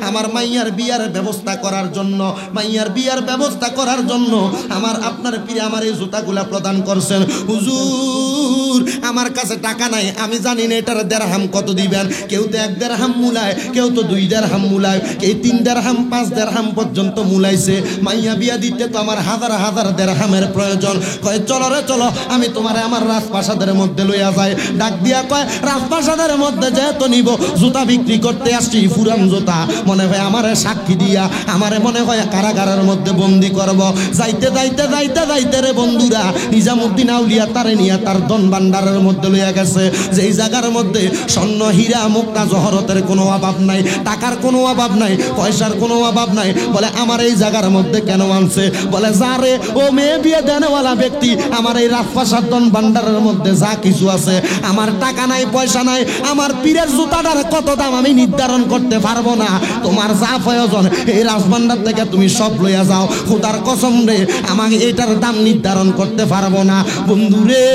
আমার মাইয়ার বিয়ার ব্যবস্থা করার জন্য, মাইয়ার বিয়ার ব্যবস্থা করার জন্য আমার আপনার পীর আমার এই জুতাগুলা প্রদান করছেন। হুজুর আমার কাছে টাকা নাই, আমি জানি না এটার দেড়হাম কত দিবেন। কেউ তো 1 দেড়হাম মূলায়, কেউ তো 2 দেড়হাম মূলায়, কেউ 3 দেড়হাম 5 দেড়হাম পর্যন্ত মূলাইছে। মাইয়া বিয়া দিতে তো আমার হাজার হাজার দেড়হামের প্রয়োজন। কয় চলো রে চলো, আমি তোমারে আমার রাজপ্রাসাদের মধ্যে লইয়া যাই। ডাক দিয়া কয় রাজপ্রাসাদের মধ্যে যেহেতু নিব, জুতা বিক্রি করতে আসছি, পুরান জুতা, মনে হয় আমারে সাক্ষী দিয়া আমারে মনে হয় কারাগারের মধ্যে বন্দি করব। যাইতে যাইতে যাইতে যাইতে রে বন্ধুরা, নিজামুদ্দিন আউলিয়া তারে নিয়া তার ধন ভান্ডারের মধ্যে লইয়া গেছে, যেই জায়গার মধ্যে স্বর্ণ হীরা মুক্তা জহরতের কোনো অভাব নাই, টাকার কোনো অভাব নাই, পয়সার কোনো অভাব নাই। বলে আমার এই জায়গার মধ্যে কেন আনছে? বলে যারে ও মেয়ে বিয়ে দেনেওয়ালা ব্যক্তি, আমার এই রাজপ্রাসাদ ধন ভান্ডারের মধ্যে যা কিছু আছে, আমার টাকা নাই পয়সা নাই, আমার পীরের জুতাটার কত দাম আমি নির্ধারণ করতে পারবো না। তোমার যা প্রয়োজন এই রাজভান্ডার থেকে তুমি সব লইয়া যাও, খোদার কসম রে আমাকে এটার দাম নির্ধারণ করতে পারবো না। বন্ধুরে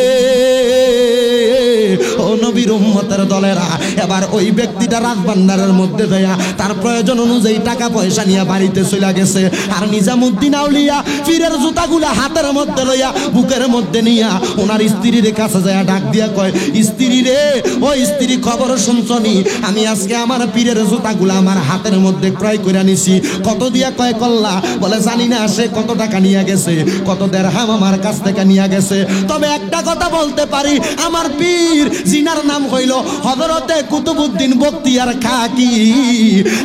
ও নবীর উম্মতের দলেরা, এবার ওই ব্যক্তিটা রাজভান্ডারের মধ্যে দেয়া তার প্রয়োজন অনুযায়ী টাকা পয়সা নিয়ে বাড়িতে চলে গেছে। আর নিজামুদ্দিন আউলিয়া পীরের জুতাগুলা হাতের মধ্যে লইয়া বুকের মধ্যে নিয়া ওনার স্ত্রীর কাছে যায়, ডাক দিয়া কয় স্ত্রী রে, ও স্ত্রী খবর শুনছনি? আমি আজকে আমার পীরের জুতাগুলা আমার হাতের মধ্যে ক্রয় করে নিছি। কত দিয়া কয় কল্লা? বলে জানি না সে কত টাকা নিয়ে গেছে, কত দেড়হাম আমার কাছ থেকে নিয়ে গেছে। তবে একটা কথা বলতে পারি, আমার পীর জিনার নাম হইল হযরতে কুতুবউদ্দিন বখতিয়ার খাকি।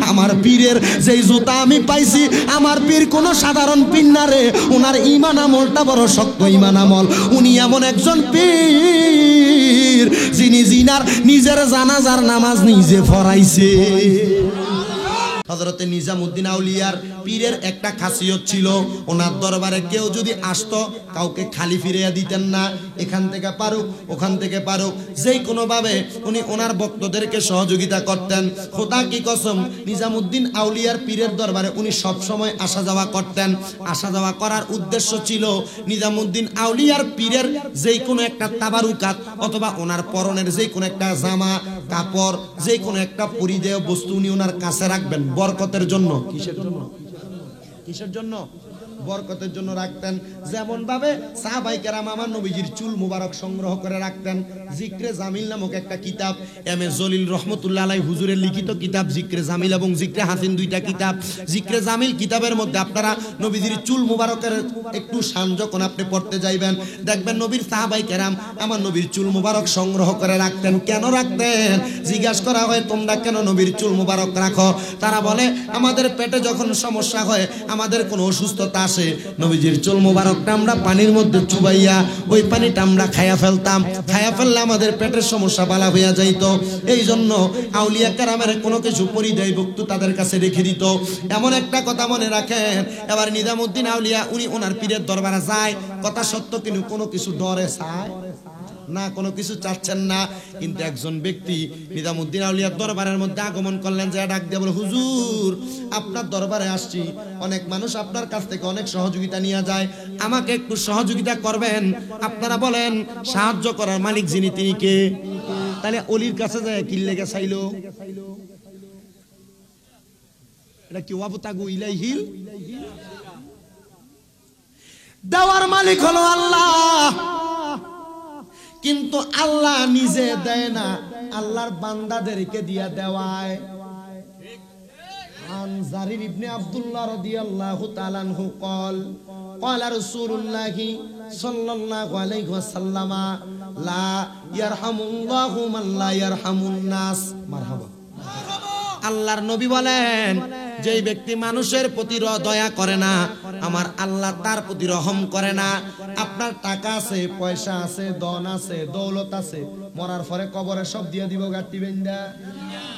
আমার পীরের যেই জুতা আমি পাইছি, আমার পীর কোনো সাধারণ পীর না রে, ওনার ঈমান আমলটা বড় শক্ত ঈমান আমল। উনি এমন একজন পীর যিনি জিনার নিজের জানাজার নামাজ নিজে পড়াইছে। হযরতে নিজামুদ্দিন আউলিয়ার পীরের একটা খাসিয়ত ছিল, ওনার দরবারে কেউ যদি আসতো কাউকে খালি ফিরিয়ে দিতেন না। এখান থেকে পারুক ওখান থেকে পারুক, যেই কোনোভাবে উনি ওনার ভক্তদেরকে সহযোগিতা করতেন। খোদা কি কসম, নিজামুদ্দিন আউলিয়ার পীরের দরবারে উনি সব সময় আসা যাওয়া করতেন। আসা যাওয়া করার উদ্দেশ্য ছিল নিজামুদ্দিন আউলিয়ার পীরের যেই কোনো একটা তাবারুকাত অথবা ওনার পরনের যেই কোনো একটা জামা কাপড়, যেই কোনো একটা পরিধেয় বস্তু উনি ওনার কাছে রাখবেন বরকতের জন্য। কিসের জন্য? কিসের জন্য? বরকতের জন্য রাখতেন। যেমন ভাবে সাহাবায়ে কেরাম আমার নবীজির চুল মুবারক সংগ্রহ করে রাখতেন। জিক্রে জামিল নামক একটা কিতাব, এম এ জলিল রহমতুল্লাহ আলাইহি হুজুরের লিখিত কিতাব জিক্রে জামিল এবং জিক্রে হাসিন, 2টা কিতাব। জিক্রে জামিল কিতাবের মধ্যে আপনারা নবীজির চুল মুবারকের একটু শান যখন আপনি পড়তে যাইবেন, দেখবেন নবীর সাহাবায়ে কেরাম আমার নবীর চুল মুবারক সংগ্রহ করে রাখতেন। কেন রাখতেন? জিজ্ঞাসা করা হয় তোমরা কেন নবীর চুল মুবারক রাখো? তারা বলে আমাদের পেটে যখন সমস্যা হয়, আমাদের কোনো অসুস্থতা আসে, নবীজির চুল মুবারকটা আমরা পানির মধ্যে চুবাইয়া ওই পানিটা আমরা খাইয়া ফেলতাম, খাইয়া ফেললে আমাদের পেটের সমস্যা ভালো হইয়া যাইতো। এই জন্য আউলিয়া কেরামের কোনো কিছু পরিধেয় বস্তু তাদের কাছে রেখে দিত। এমন একটা কথা মনে রাখেন, এবার নিজামুদ্দিন আউলিয়া উনি ওনার পীরের দরবারে যায়, কথা সত্য কিন্তু কোনো কিছু ডরে চায় না, কোনো কিছু চাচ্ছেন না। কিন্তু একজন ব্যক্তি নিজামুদ্দিন আউলিয়ার দরবারের মধ্যে আগমন করলেন, যে ডাক দিয়ে বলে হুজুর আপনার দরবারে আসছি, অনেক মানুষ আপনার কাছ থেকে অনেক সহযোগিতা নিয়ে যায়, আমাকে একটু সহযোগিতা করবেন? আপনারা বলেন সাহায্য করার মালিক যিনি তিনি কে? তাহলে অলির কাছে যায় কি লেগে চাইলো? এটা কি ওয়াবতাগু ইলাইহিল, দেওয়ার মালিক হলো আল্লাহ, কিন্তু আল্লাহ নিজে দেয় না, আল্লাহর বান্দাদেরকে দিয়া দেওয়ায়। আন জারির ইবনে আব্দুল্লাহ রাদিয়াল্লাহু তাআলা আনহু قال قال رسول الله صلى الله عليه وسلم لا يرحم الله من لا يرحم الناس। মারহাবা। আল্লাহর নবী বলেন, যেই ব্যক্তি মানুষের প্রতি দয়া করে না, আমার আল্লাহ তার প্রতি রহম করে না। আপনার টাকা আছে, পয়সা আছে, ধন আছে, দৌলত আছে, মরার পরে কবরে সব দিয়ে দিব গাঁটি বেঁধা?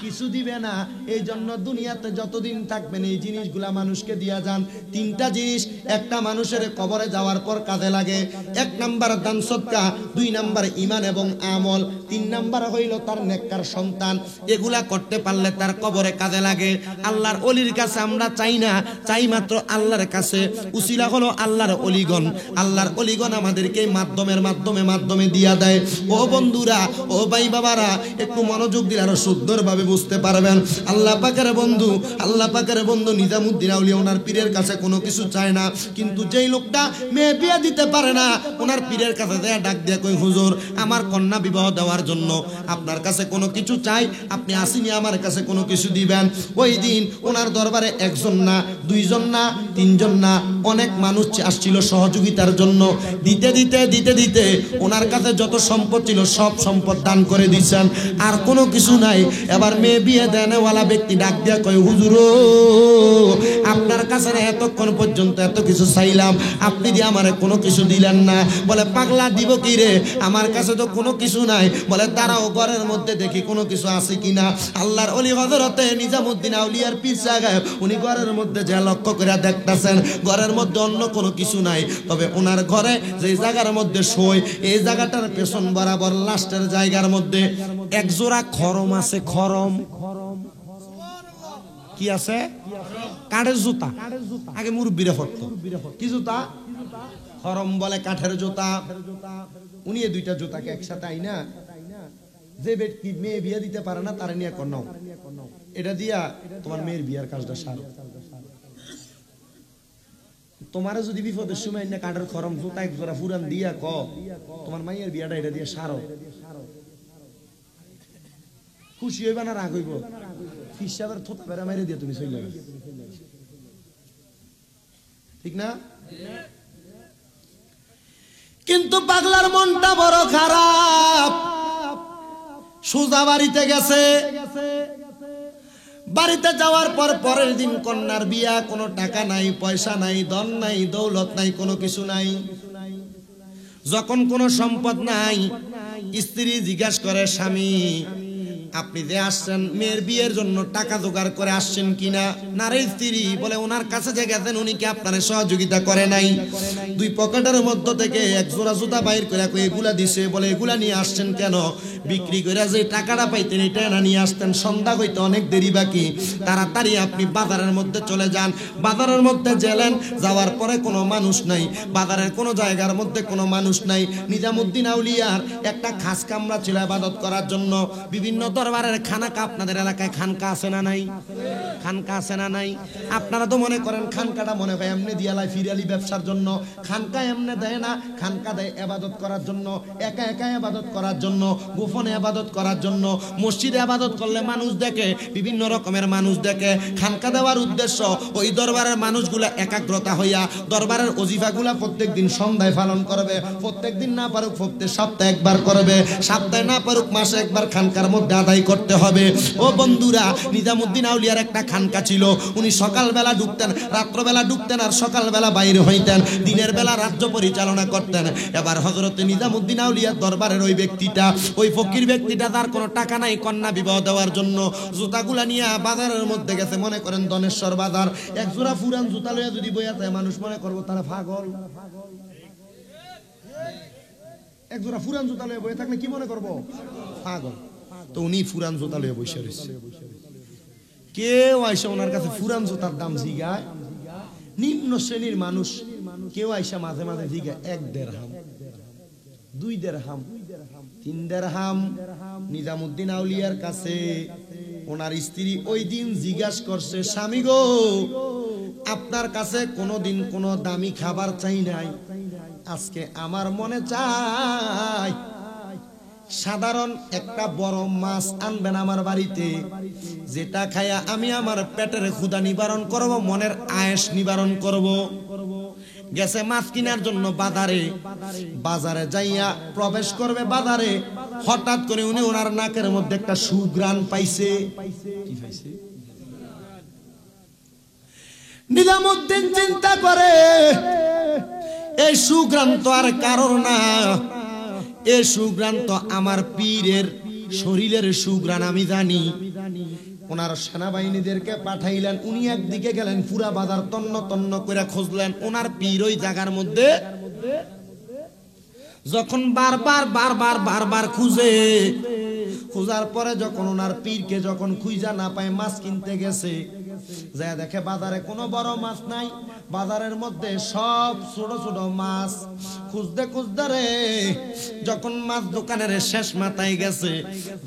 কিছু দিবে না। এই জন্য দুনিয়াতে যতদিন থাকবেন এই জিনিসগুলা মানুষকে দিয়া যান। 3টা জিনিস একটা মানুষের কবরে যাওয়ার পর কাজে লাগে। 1 নাম্বার দান সদকা, 2 নাম্বার ঈমান এবং আমল, 3 নাম্বার হইল তার নেককার সন্তান। এগুলা করতে পারলে তার কবরে কাজে লাগে। আল্লাহর ওলির কাছে আমরা চাই না, চাই মাত্র আল্লাহর কাছে। উসিলা হলো আল্লাহর অলিগণ। আল্লাহর অলিগণ আমাদেরকে মাধ্যমে দিয়া দেয়। ও বন্ধুরা, ও ভাই বাবারা, একটু মনোযোগ দিলে আরো সুন্দরভাবে বুঝতে পারবেন। আল্লাহ পাকের বন্ধু নিজামুদ্দিন আউলিয়া ওনার পীরের কাছে কোনো কিছু চায় না, কিন্তু যেই লোকটা মেয়ে বিয়ে দিতে পারে না, ওনার পীরের কাছে যায় ডাক দিয়ে কই, হুজুর আমার কন্যা বিবাহ দেওয়ার জন্য আপনার কাছে কোনো কিছু চাই, আপনি আসিনি আমার কাছে কোনো কিছু দিবেন। ওই দিন ওনার দরবারে একজন না, দুইজন না, তিনজন না, অনেক মানুষ আসছিল সহযোগিতার জন্য। দিতে ওনার কাছে যত সম্পদ ছিল সব সম্পদ দান করে দিচ্ছেন, আর কোনো কিছু নাই। এবার মেয়ে বিয়ে দেনেওয়ালা ব্যক্তি ডাক দিয়া কয়, হুজুর আপনার কাছে এতক্ষণ পর্যন্ত এত কিছু চাইলাম, আপনি দিয়ে আমারে কোনো কিছু দিলেন না। বলে পাগলা দিব কি রে, আমার কাছে তো কোনো কিছু নাই। বলে তারাও ঘরের মধ্যে দেখি কোনো কিছু আছে কিনা। আল্লাহর ওলি হযরতে নিজামুদ্দিন আউলিয়ার পীর সাহেব উনি ঘরের মধ্যে যা লক্ষ্য করে দেখতেছেন, ঘরের মধ্যে অন্য কোনো কিছু নাই। তবে ওনার ঘরে যে জায়গার মধ্যে শোয়, এই জায়গাটার পেছন বরাবর লাস্টের জায়গার মধ্যে এক জোড়া খরম আছে। খরম কি আছে? কাঠের জুতা। আগে মুরব্বীরা পড়তো কি জুতা? খরম বলে কাঠের জুতা। উনি এই দুইটা জুতাকে একসাথে আইনা, যে ব্যক্তি মেয়ে বিয়ে দিতে পারে না তারা নিয়ে কর্নাও, এটা দিয়া তোমার মেয়ের বিয়ার কাজটা সারো। তোমার যদি বিপদের সময় না কাঠের খরম জুতা এক জোড়া ফুরান দিয়া ক তোমার মাইয়ের বিয়াটা এটা দিয়ে সারো, খুশি হইবা না রাগ হইব? হিসাবের থোতা বেড়া মাইরে দিয়ে তুমি চলে, ঠিক না? কিন্তু পাগলার মনটা বড় খারাপ। সোজা বাড়িতে গেছে। বাড়িতে যাওয়ার পর পরের দিন কন্যার বিয়া, কোনো টাকা নাই, পয়সা নাই, ধন নাই, দৌলত নাই, কোনো কিছু নাই। যখন কোনো সম্পদ নাই, স্ত্রী জিজ্ঞাসা করে, স্বামী আপনি যে আসছেন মেয়ের বিয়ের জন্য টাকা জোগাড় করে আসছেন কিনা? না রে স্ত্রী বলে, ওনার কাছে যে গেছেন উনি কি আপনার সহযোগিতা করে নাই? দুই পকেটের মধ্য থেকে এক জোড়া জুতা বাইর করে এগুলা দিছে। বলে এগুলা নিয়ে আসছেন কেন? বিক্রি করে যে টাকাটা পাইতেন এটা না নিয়ে আসতেন, সন্ধ্যা হইতে অনেক দেরি বাকি, তাড়াতাড়ি আপনি বাজারের মধ্যে চলে যান। বাজারের মধ্যে গেলেন, যাওয়ার পরে কোনো মানুষ নাই, বাজারের কোনো জায়গার মধ্যে কোনো মানুষ নাই। নিজামুদ্দিন আউলিয়ার একটা খাস কামরা ছিল ইবাদত করার জন্য। বিভিন্ন দরবারের খানাকা, আপনাদের এলাকায় খানকা আছে না নাই? খানকা আছে না নাই? আপনারা তো মনে করেন খানকাটা মনে হয় এমনি দিয়ালাই ফিরালি ব্যবসার জন্য। খানকা এমনি দেয় না, খানকা দেয় ইবাদত করার জন্য, একা একা ইবাদত করার জন্য, গোপনে ইবাদত করার জন্য। মসজিদে ইবাদত করলে মানুষ দেখে, বিভিন্ন রকমের মানুষ দেখে। খানকা দেওয়ার উদ্দেশ্য ওই দরবারের মানুষগুলা একাগ্রতা হইয়া দরবারের ওজিফাগুলা প্রত্যেকদিন সন্ধ্যায় পালন করবে। প্রত্যেকদিন না পারুক প্রত্যেক সপ্তাহে একবার করবে, সপ্তাহে না পারুক মাসে একবার খানকার মধ্যে আদায় করতে হবে। ও বন্ধুরা, নিজামুদ্দিন আউলিয়ার একটা খানকা ছিল। উনি সকালবেলা ঢুকতেন, রাত্রবেলা ঢুকতেন, আর সকালবেলা বাইরে হইতেন, দিনের বেলা রাজ্য পরিচালনা করতেন। এবার হযরতে নিজামুদ্দিন আউলিয়ার দরবারের ওই ব্যক্তিটা, ওই ফকির ব্যক্তিটা, তার কোনো টাকা নাই কন্যা বিবাহ দেওয়ার জন্য, জুতাগুলা নিয়ে বাজারের মধ্যে গেছে। মনে করেন দনেশ্বর বাজার, এক জোড়া ফুরান জুতা লইয়া যদি বইয়া যায়, মানুষ মনে করবো তারা পাগল। এক জোড়া ফুরান জুতা লইয়া বইয়া থাকলে কি মনে করবো? পাগল। তো উনি ফুরান জুতা লইয়া বসে রয়েছে। কেউ আইসা ওনার কাছে ফুরান জুতার দাম জিগায়, নিম্ন শ্রেণীর মানুষ কেউ আইসা মাঝে মাঝে জিগায় 1 দেড়হাম, 2 দেড়হাম, 3 দেড়হাম। নিজামুদ্দিন আউলিয়ার কাছে ওনার স্ত্রী ওই দিন জিজ্ঞাসা করছে, স্বামী গো, আপনার কাছে কোনোদিন কোনো দামি খাবার চাই নাই, আজকে আমার মনে চাই সাধারণ একটা বড় মাছ আনবেন আমার বাড়িতে, যেটা খায়া আমি আমার পেটের ক্ষুধা নিবারণ করব, মনের আয়েশ নিবারণ করব। গেছে মাছ কেনার জন্য বাজারে যাইয়া প্রবেশ করবে বাজারে, হঠাৎ করে উনি ওনার নাকের মধ্যে একটা সুঘ্রাণ পাইছে। কি পাইছে? নিজামুদ্দিন চিন্তা করে, এই সুঘ্রাণ তো আর কারোর না, এই সুঘ্রাণ তো আমার পীরের শরীরের সুঘ্রাণ আমি জানি। ওনার সেনাবাহিনীদেরকে পাঠাইলেন, উনি একদিকে গেলেন, পুরা বাজার তন্ন তন্ন করে খুঁজলেন, ওনার পীর ওই জায়গার মধ্যে। যখন বারবার খোঁজার পরে যখন ওনার পীরকে যখন খুঁজা না পায়, মাছ কিনতে গেছে, যায় দেখে বাজারে কোনো বড় মাছ নাই, বাজারের মধ্যে সব ছোট ছোট মাছ। খুঁজতে খুঁজতে রে যখন মাছ দোকানের শেষ মাথায় গেছে,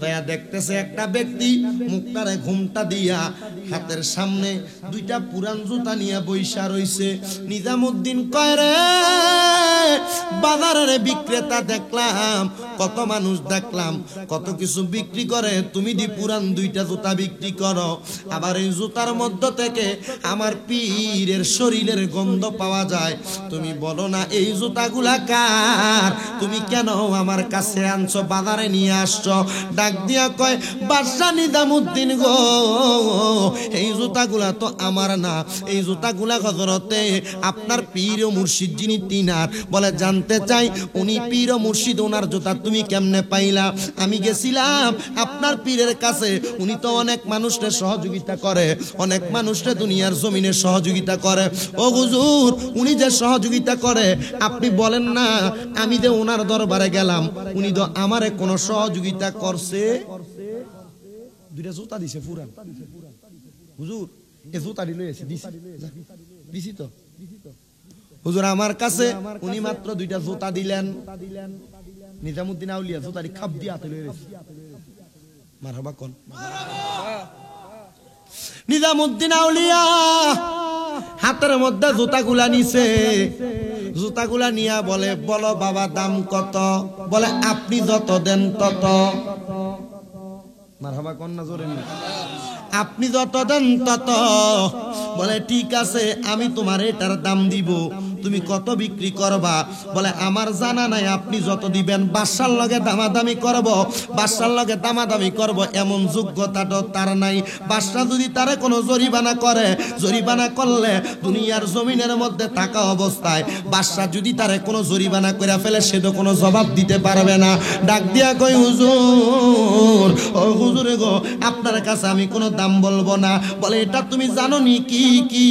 দয়া দেখতেছে একটা ব্যক্তি মুখটারে ঘুমটা দিয়া হাতের সামনে দুইটা পুরান জুতা নিয়ে বইসা রইছে। নিজামুদ্দিন কয় রে বাজারের বিক্রেতা দেখলাম, কত মানুষ দেখলাম, কত কিছু বিক্রি করে, তুমি দি পুরান দুইটা জুতা বিক্রি করো। আবার এই জুতার মধ্য থেকে আমার পীরের শরীরের গন্ধ পাওয়া যায়। তুমি বলো না এই জুতাগুলা কার? তুমি কেন আমার কাছে আনছো, বাজারে নিয়ে আসছো? ডাক দিয়া কয় বাদশা নিজামুদ্দিন গো, এই জুতাগুলা তো আমার না, এই জুতাগুলা হযরতে আপনার পীর ও মুর্শিদ যিনি তিনার। বলে জানতে চাই উনি পীর ও মুর্শিদ, ওনার জুতা তুমি কেমনে পাইলা? আমি গেছিলাম আপনার পীরের কাছে, উনি তো অনেক মানুষের সহযোগিতা করে, অনেক মানুষের দুনিয়ার জমিনে সহযোগিতা করে। ও হুজুর উনি যে সহযোগিতা করে আপনি বলেন না, আমি যে ওনার দরবারে গেলাম, উনি তো আমারে কোন সহযোগিতা করছে? দুইটা জুতা দিছে পুরান। হুজুর এই জুতা দিল দিছি তো হুজুর আমার কাছে উনি মাত্র দুইটা জুতা দিলেন। নিজামুদ্দিন আউলিয়া জুতারি খাপ দিয়ে হাতে লয়ে গেছে। মারহাবা কোন নিজামুদ্দিন আউলিয়া হাতের মধ্যে জুতাগুলা নিছে। জুতাগুলা নিয়া বলে বলো বাবা দাম কত? বলে আপনি যত দেন তত। মারহাবা কোন না জোরে নি, আপনি যত দেন তত। বলে ঠিক আছে আমি তোমার এটার দাম দিব, তুমি কত বিক্রি করবা? বলে আমার জানা নাই, আপনি যত দিবেন। বাদশার লগে দামাদামি করব, বাদশার লগে দামাদামি করব এমন যোগ্যতাটা তার নাই। বাদশা যদি তারে কোনো জরিমানা করে, জরিমানা করলে দুনিয়ার জমিনের মধ্যে থাকা অবস্থায় বাদশা যদি তারে কোনো জরিমানা করে ফেলে, সে তো কোনো জবাব দিতে পারবে না। ডাক দিয়া কই হুজুর, ও হুজুরে গো আপনার কাছে আমি কোনো দাম বলবো না। বলে এটা তুমি জানো নি? কি কি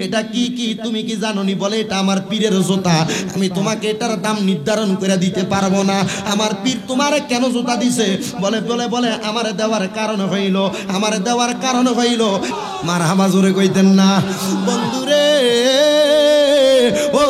এটা কি কি তুমি কি জানো নি? বলে এটা আমার পীরের জুতা, আমি তোমাকে এটার দাম নির্ধারণ করে দিতে পারবো না। আমার পীর তোমারে কেন জুতা দিছে? বলে বলে বলে আমারে দেওয়ার কারণ হইল, আমারে দেওয়ার কারণ হইল। মারহাবা জোরে কইতেন না বন্ধুরে, ও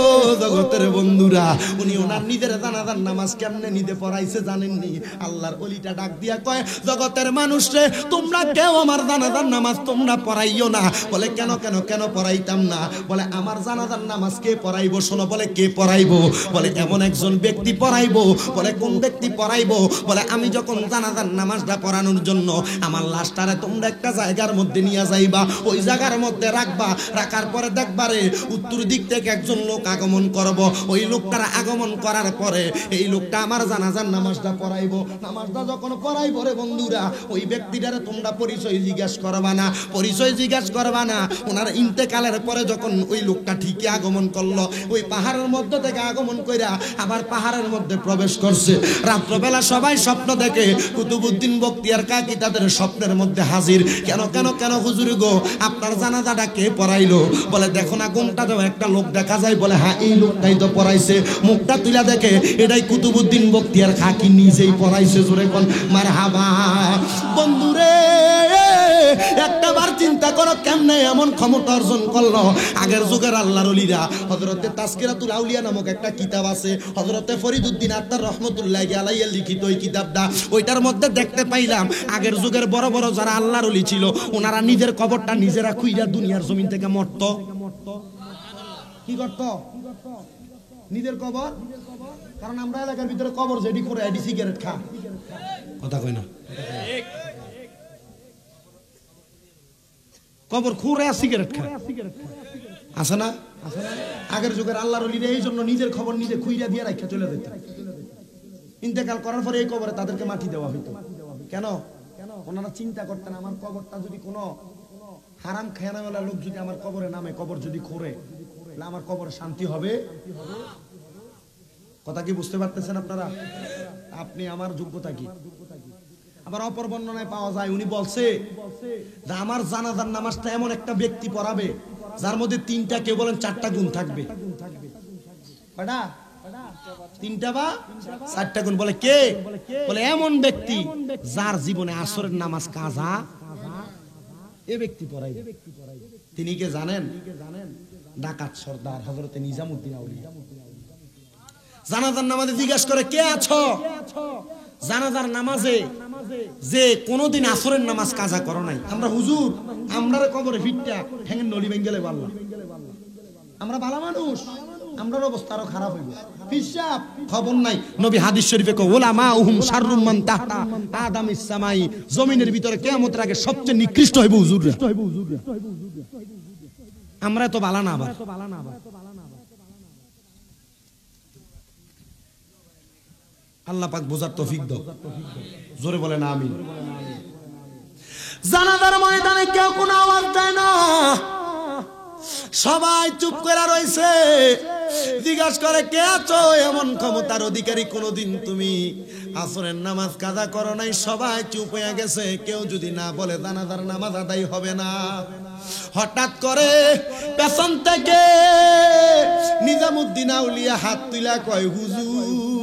জগতের বন্ধুরা। উনি ওনার নিজের জানাজার নামাজ কেমনে নিতে পড়াইছে জানেননি? আল্লাহর ওলিটা ডাক দিয়া কয় জগতের মানুষরে তোমরা কেউ আমার জানাজার নামাজ তোমরা পড়াইও না। বলে কেন কেন কেন পড়াইতাম না? বলে আমার জানাজার নামাজ কে পড়াইবো? শোনো বলে কে পড়াইবো? বলে এমন একজন ব্যক্তি পড়াইবো। বলে কোন ব্যক্তি পড়াইবো? বলে আমি যখন জানাজার নামাজটা পড়ানোর জন্য আমার লাশটারে তোমরা একটা জায়গার মধ্যে নিয়ে যাইবা, ওই জায়গার মধ্যে রাখবা, রাখার পরে দেখবারে উত্তর দিক থেকে একজন লোক আগমন করব। ওই লোকটার আগমন করার পরে এই লোকটা আমার জানাজার নামাজটা পড়াইবো। নামাজটা যখন পড়াইবো রে বন্ধুরা, ওই ব্যক্তিটারে তোমরা পরিচয় জিজ্ঞাসা করবা না, পরিচয় জিজ্ঞাসা করবা না। ওনার ইন্তেকালের পরে যখন ওই লোকটা ঠিকই আগমন করলো, ওই পাহাড়ের মধ্যে থেকে আগমন কইরা আবার পাহাড়ের মধ্যে প্রবেশ করছে। রাত্রবেলা সবাই স্বপ্ন দেখে, কুতুবউদ্দিন বখতিয়ার কাকি তাদের স্বপ্নের মধ্যে হাজির। কেন কেন কেন হুজুর গো আপনার জানাজাটা কে পড়াইলো? বলে দেখো না কোনটা দেওয়া একটা লোক দেখা যায়। বলে হ্যাঁ এই লোকটাই তো পড়াইছে। মুখটা তুলে দেখে এটাই কুতুবউদ্দিন বখতিয়ার কাকি নিজেই পড়াইছে। জোরে কোন মারহাবা। বন্ধুরে একটা বার চিন্তা করো কেমনে এমন ক্ষমতা অর্জন করলো আগের যুগের আল্লাহর ওলিরা। হযরতে তাজকিরাতুল আউলিয়া নামক একটা কিতাব আছে, হযরতে ফরিদউদ্দিন আত্তার রহমাতুল্লাহি আলাইহি লিখিত ওই কিতাবটা, ওইটার মধ্যে দেখতে পাইলাম আগের যুগের বড় বড় যারা আল্লাহর ওলি ছিল, ওনারা নিজের কবরটা নিজেরা খুইরা দুনিয়ার জমিন থেকে মরত। কি করত? নিজের কবর। কারণ আমরা এলাকার ভিতরে কবর যেডি করে এডি সিগারেট খা। কথা কই না? কবর খুঁড়ে সিগারেট খায়, আছে না? আগের যুগের আল্লাহর ওলিরা এই জন্য নিজের খবর নিজে খুইরা দিয়ে রাখা চলে যেত। ইন্তেকাল করার পরে এই কবরে তাদেরকে মাটি দেওয়া হইতো। কেন? ওনারা চিন্তা করতেন আমার কবরটা যদি কোনো হারাম খেয়ানাওয়ালা লোক যদি আমার কবরে নামে, কবর যদি খোঁড়ে, তাহলে আমার কবরে শান্তি হবে। কথা কি বুঝতে পারতেছেন আপনারা? আপনি আমার যোগ্যতা কি? আবার অপর বর্ণনায় পাওয়া যায় উনি বলছে যে আমার জানাজার নামাজটা এমন একটা ব্যক্তি পড়াবে যার মধ্যে তিনটা, কেউ বলেন চারটা গুণ থাকবে। কয়টা? তিনটা বা চারটা গুণ। বলে কে? বলে এমন ব্যক্তি যার জীবনে আসরের নামাজ কাজা এ ব্যক্তি পড়াইবে। তিনি কে জানেন? ডাকাত সর্দার হযরতে নিজামউদ্দিন আউলিয়া। জানাজার নামাজে জিজ্ঞাসা করে, কে আছো? জানাজার নামাজে যে কোনদিন আসরের নামাজ কাজা করো নাই। আমরা হুজুর, আমরারে কবরে ফিটটা ঠ্যাঙের নলি ভেঙ্গেলে বাল্লা। আমরা ভালো মানুষ, আমরার অবস্থা আরো খারাপ হইব। হিসাব খবর নাই। নবী হাদিস শরীফে কয়, উলামা উহুম শাররুম মান তাহতা আদামিস সামাই। জমিনের ভিতরে কিয়ামতের আগে সবচেয়ে নিকৃষ্ট হইব হুজুররা। আমরা তো ভালো না। আবার আল্লাহ পাক বোঝার তৌফিক দাও। জোরে বলেন আমিন। জানাজার ময়দানে কেউ কোনো আওয়াজ দেয় না, সবাই চুপ করে রয়েছে। জিজ্ঞাসা করে, কে আছো? এমন ক্ষমতার অধিকারী কোনদিন তুমি আসরের নামাজ কাজা করো নাই? সবাই চুপ হয়ে গেছে। কেউ যদি না বলে জানাজার নামাজ আদায় হবে না। হঠাৎ করে পেছন থেকে নিজামউদ্দিন আউলিয়া হাত তুলা কয়, হুজুর,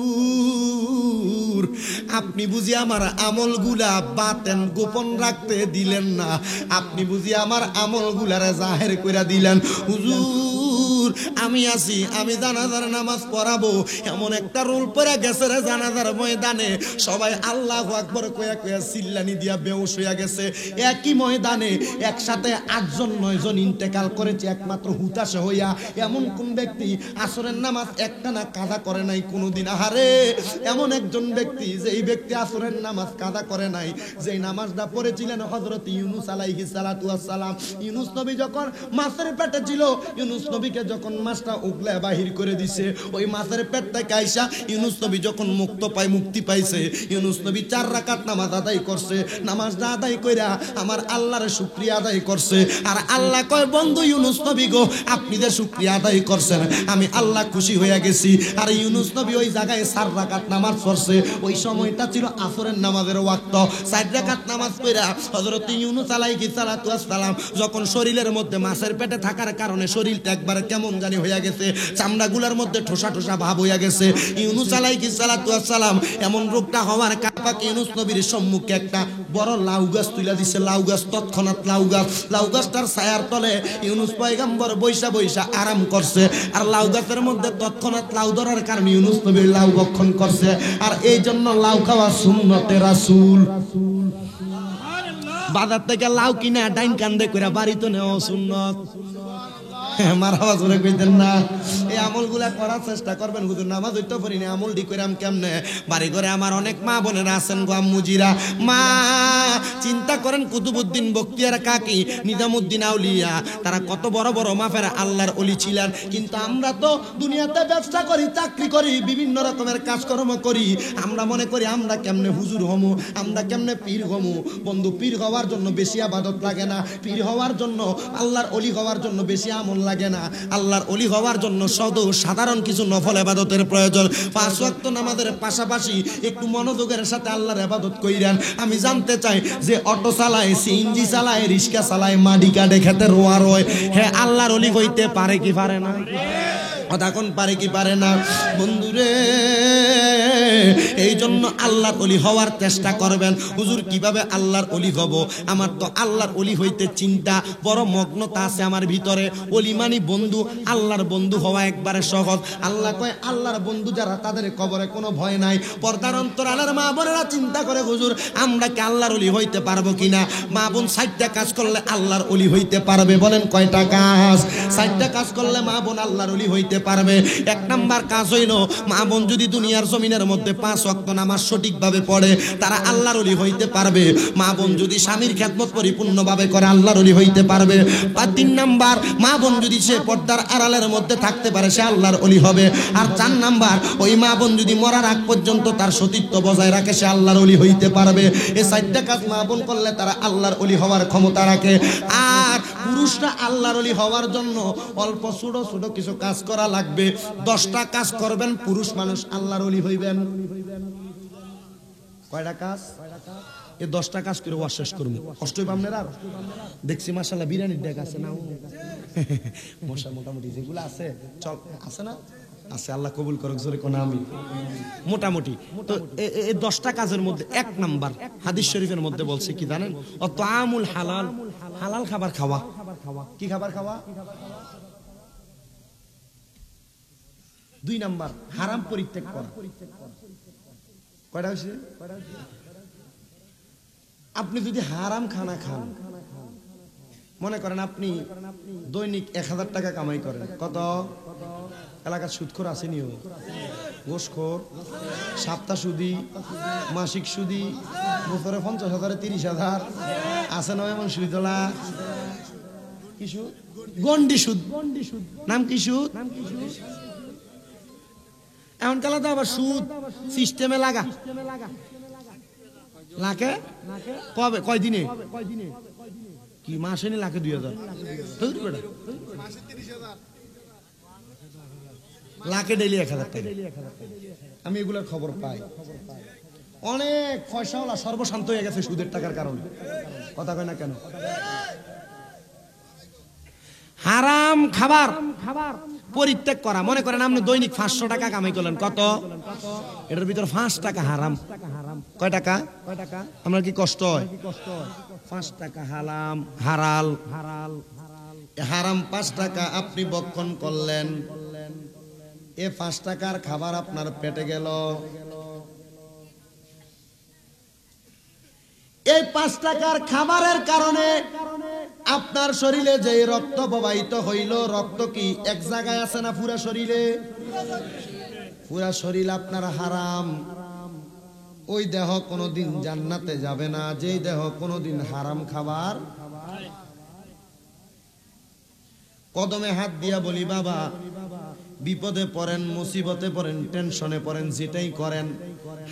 আপনি বুঝি আমার আমলগুলা বাতেন গোপন রাখতে দিলেন না? আপনি বুঝি আমার আমলগুলারে জাহের কইরা দিলেন? হুজুর, আমি আছি, আমি জানাজার নামাজ পড়াবো। এমন একটা রোল পড়ে গেছে রে জানাজার ময়দানে, সবাই আল্লাহু আকবার কয়া কয়া চিল্লানি দিয়া বেহুশ হইয়া গেছে। একই ময়দানে একসাথে 8 জন 9 জন ইন্তেকাল করেছে একমাত্র হুতাশে হইয়া। এমন কোন ব্যক্তি আসরের নামাজ একটানা কাজা করে নাই কোনোদিন? আহারে, এমন একজন ব্যক্তি, যেই ব্যক্তি আসরের নামাজ কাজা করে নাই, যেই নামাজটা পড়েছিলেন হযরত ইউনূস আলাইহিস সালাতু ওয়াস সালাম। ইউনূস নবী যখন মাছের পেটে ছিল, ইউনূস নবীকে যখন মাছটা উগলে বাহির করে দিছে, ওই মাছের পেট থেকে আইসা ইউনূস নবী যখন মুক্তি পাইছে, ইউনূস নবী 4 রাকাত নামাজ আদায় করছে। নামাজটা আদায় কইরা আমার আল্লাহর শুকরিয়া আদায় করছে। আর আল্লাহ কয়, বন্ধু ইউনূস নবী গো, আপনি যে শুকরিয়া আদায় করছেন, আমি আল্লাহ খুশি হয়ে গেছি। আর ইউনূস নবী ওই জায়গায় 4 রাকাত নামাজ পড়ছে। ওই সময়টা ছিল আসরের নামাজের ওয়াক্ত। 4 রাকাত নামাজ পড়া হযরত ইউনূস আলাইহিস সালাতু ওয়াস সালাম যখন শরীরের মধ্যে মাছের পেটে থাকার কারণে শরীরটা একবারে কেমন জানি হইয়া গেছে, চামড়াগুলোর মধ্যে ঠোসা ঠোসা ভাব হইয়া গেছে। ইউনূস আলাইহিস সালাতু ওয়াস সালাম এমন রোগটা হওয়ার কারণে ইউনূস নবীর সম্মুখে একটা বড় লাউ গাছ তুলে দিছে। লাউ গাছ, তৎক্ষণাৎ লাউ গাছটার ছায়ার তলে ইউনূস পয়গম্বর বৈশা আরাম করছে। আর লাউ গাছের মধ্যে তৎক্ষণাৎ লাউ ধরার কারণে ইউনূস নবী লাউ ভক্ষণ করছে। আর এই জন্য লাউ খাওয়া সুন্নতে রাসূল। বাজার থেকে লাউ কিনা ডাইন কান্দে করে বাড়িতে নেওয়া সুন্নত। মারহাবা জোরে কইতেন না। এই আমলগুলা করার চেষ্টা করবেন। হুজুর নামাজ হইতে পারি না, আমল ডি কইরাম কেমনে? বাড়ি ঘরে আমার অনেক মা বোনেরা আছেন গো, আম্মুজিরা। মা চিন্তা করেন, কুতুবউদ্দিন বখতিয়ার কাকি, নিজামউদ্দিন আউলিয়া, তারা কত বড় বড় মাফের আল্লাহর ওলি ছিলেন। কিন্তু আমরা তো দুনিয়াতে ব্যবসা করি, চাকরি করি, বিভিন্ন রকমের কাজকর্ম করি। আমরা মনে করি আমরা কেমনে হুজুর হমু, আমরা কেমনে পীর হমু। বন্ধু, পীর হওয়ার জন্য বেশি ইবাদত লাগে না। পীর হওয়ার জন্য, আল্লাহর ওলি হওয়ার জন্য বেশি আমল লাগে না। আল্লাহর ওলি হওয়ার জন্য সাধারণ কিছু নফল ইবাদতের প্রয়োজন। 5 ওয়াক্ত নামাজের পাশাপাশি একটু মনোযোগের সাথে আল্লাহর ইবাদত কইরেন। আমি জানতে চাই, যে অটো চালায়, সিএনজি চালায়, রিক্সা চালায়, মাটি কাটে, খেতে রোয়া রয়, হ্যাঁ আল্লাহর ওলি হইতে পারে কি পারে না? তখন পারে কি পারে না? বন্ধুরে, এই জন্য আল্লাহর ওলি হওয়ার চেষ্টা করবেন। হুজুর কিভাবে আল্লাহর ওলি হব? আমার তো আল্লাহর ওলি হইতে চিন্তা বড় মগ্নতা আছে আমার ভিতরে। ওলি মানি বন্ধু, আল্লাহর বন্ধু হওয়া একবারে সহজ। আল্লাহ কয়, আল্লাহর বন্ধু যারা, তাদের কবরে কোনো ভয় নাই। পর্দার অন্তরালের মা বোনেরা চিন্তা করে, হুজুর আমরা কি আল্লাহর ওলি হইতে পারবো কিনা? মা বোন 60টা কাজ করলে আল্লাহর ওলি হইতে পারবে। বলেন কয়টা কাজ? 60টা কাজ করলে মা বোন আল্লাহর ওলি হইতে পারবে। 1 নাম্বার কাজ হইল, মা বোন যদি দুনিয়ার জমিনের মধ্যে 5 ওয়াক্ত নামাজ সঠিকভাবে পড়ে, তারা আল্লাহর ওলি হইতে পারবে। মা বোন যদি স্বামীর খেদমত পরিপূর্ণভাবে করে, আল্লাহর ওলি হইতে পারবে। 3 নাম্বার, মা বোন যদি সে পর্দার আড়ালের মধ্যে থাকতে পারে, সে আল্লাহর ওলি হবে। আর 4 নাম্বার, ওই মা বোন যদি মরার আগ পর্যন্ত তার সতীত্ব বজায় রাখে, সে আল্লাহর ওলি হইতে পারবে। এই 4টা কাজ মা বোন করলে তারা আল্লাহর ওলি হওয়ার ক্ষমতা রাখে। আর পুরুষরা আল্লাহর ওলি হওয়ার জন্য অল্প ছোট ছোট কিছু কাজ করা লাগবে। 10টা কাজ করবেন, পুরুষ মানুষ আল্লাহর ওলি হইবেন। কয়টা কাজ? এই 10টা কাজ করে ওয়াজ শেষ করবো। কষ্ট হইব আপনারা? দেখছি মাশাআল্লাহ বিরিয়ানির ডেক আছে না, মশা মোটামুটি যেগুলো আছে চল আছে না, আছে। আল্লাহ কবুল করুক, জোরে কোন আমিন। মোটামুটি তো এই 10টা কাজের মধ্যে 1 নাম্বার হাদিস শরীফের মধ্যে বলছে কি জানেন? তাআমুল হালাল হালাল খাবার খাওয়া। কি খাবার খাওয়া? 2 নাম্বার হারাম পরিত্যাগ করা। কয়টা হয়েছে? আপনি যদি হারাম খানা খান, মনে করেন আপনি দৈনিক 1000 টাকা কামাই করেন, কত? এলাকার সুদখোর আসেনিও, ঘুষখোর, সপ্তাহ সুদি, মাসিক সুদি, বছরে 50,000 30,000 আছে না এমন সুদলা? কি সুদ? গন্ডি সুদ। নাম কি সুদ? এমন কালা তো আবার সুদ সিস্টেমে লাগা লাখে কবে? কয় দিনে? কি মাসে নি লাখে 2,000? লাখে ডেইলি 1,000 টাকা। আমি এগুলোর খবর পাই। অনেক পয়সাওয়ালা সর্বশান্ত হয়ে গেছে সুদের টাকার কারণে। কথা কয় না কেন? হারাম খাবার পরিত্যাগ করা। মনে করেন আপনি দৈনিক 500 টাকা কামাই করলেন, কত? এটার ভিতর 5 টাকা হারাম। কয় টাকা? আমরা কি কষ্ট হয়? 5 টাকা হারাম, হারাম 5 টাকা আপনি ভক্ষণ করলেন। এ 5 টাকার খাবার আপনার পেটে গেল। এই 5 টাকার খাবারের কারণে আপনার শরীরে যে রক্ত প্রবাহিত হইল, রক্ত কি এক জায়গায় আছে না পুরা শরীরে? পুরা শরীর আপনার হারাম। ওই দেহ কোনোদিন জান্নাতে যাবে না, যেই দেহ কোনোদিন হারাম খাবার। কদমে হাত দিয়া বলি, বাবা বিপদে পড়েন, মুসিবতে পড়েন, টেনশনে পড়েন, যেটাই করেন,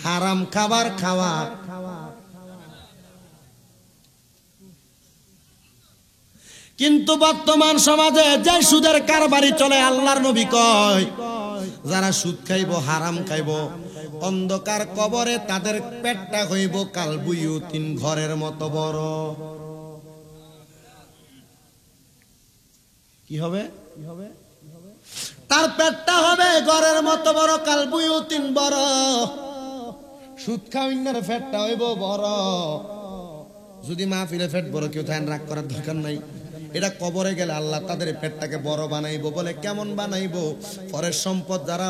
হারাম খাবার খাওয়া। কিন্তু বর্তমান সমাজে যে সুদের কারবারি চলে, আল্লাহর নবী কয় যারা সুদ খাইব, হারাম খাইব, অন্ধকার কবরে তাদের পেটটা হইব কাল বুয়ুতিন, ঘরের মতো বড়। কি হবে? তার পেটটা হবে ঘরের মতো বড়, কাল বুয়ুতিন বড়। সুদ খাওয়ার পেটটা হইব বড়। যদি মাহফিলে পেট বড় কেউ থাকেন, রাগ করার দরকার নাই। এটা কবরে গেলে আল্লাহ তাদের পেটটাকে বড় বানাইবো। বলে কেমন বানাইবো? পরের সম্পদ যারা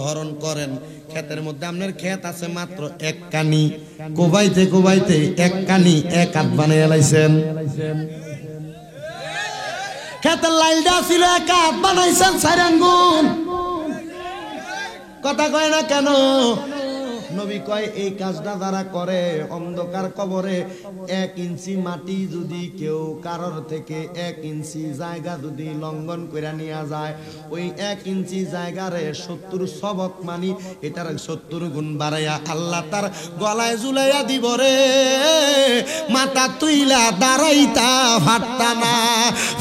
হরণ করেন, ক্ষেতের মধ্যে আপনার ক্ষেত আছে মাত্র 1 কানি, কোবাইতে কোবাইতে 1 কানি 1 হাত বানাইয়া লাইছেন। ক্ষেতের লাইলটা ছিল 1 হাত, বানাইছেন 4 আঙ্গুল। কথা কয় না কেন? নবী কয় এই কাজটা যারা করে, অন্ধকার কবরে 1 ইঞ্চি মাটি যদি কেউ কারোর থেকে 1 ইঞ্চি জায়গা যদি লঙ্ঘন করে নিয়ে যায়, ওই 1 ইঞ্চি জায়গারে 70 সবক মানি, এটার 70 গুণ বাড়াইয়া আল্লাহ তার গলায় ঝুলাইয়া দিব রে। মাথা তুইলা দাঁড়াইতা ফাটতা না।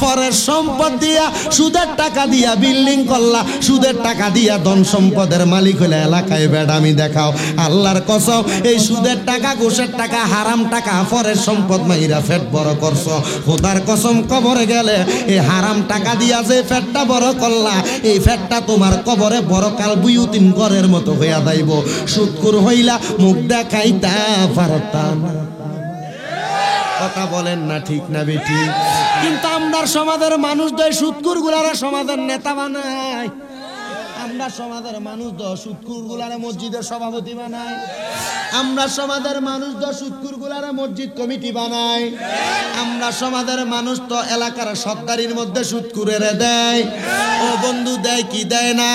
পরের সম্পদ দিয়া, সুদের টাকা দিয়া বিল্ডিং করলা, সুদের টাকা দিয়া ধন সম্পদের মালিক হইলা, এলাকায় বেড়ামি দেখাও। আল্লাহর কসম, এই সুদের টাকা, ঘুষের টাকা, হারাম টাকা, পরের সম্পদ মাইরা পেট বড় করছো। খোদার কসম, কবরে গেলে এই হারাম টাকা দিয়া যে পেটটা বড় করলা, এই পেটটা তোমার কবরে বড় কাল বুয়ুতিন ঘরের মতো হইয়া যাইব। সুদখোর হইলা, মুখ দেখাইতা পারতা না। কথা বলেন না ঠিক না বেটি? কিন্তু আমরা সমাজের মানুষ দয় সুদখোর গুলারা সমাজের নেতা বানায়। আমরা সমাজের মানুষ তো সুদখোর গুলারে মসজিদের সভাপতি বানায়। আমরা সমাজের মানুষ তো সুদখোর গুলারে মসজিদ কমিটি বানায়। আমরা সমাজের মানুষ তো এলাকার সরকারির মধ্যে সুদখোরের দেয়। ও বন্ধু, দেয় কি দেয় না?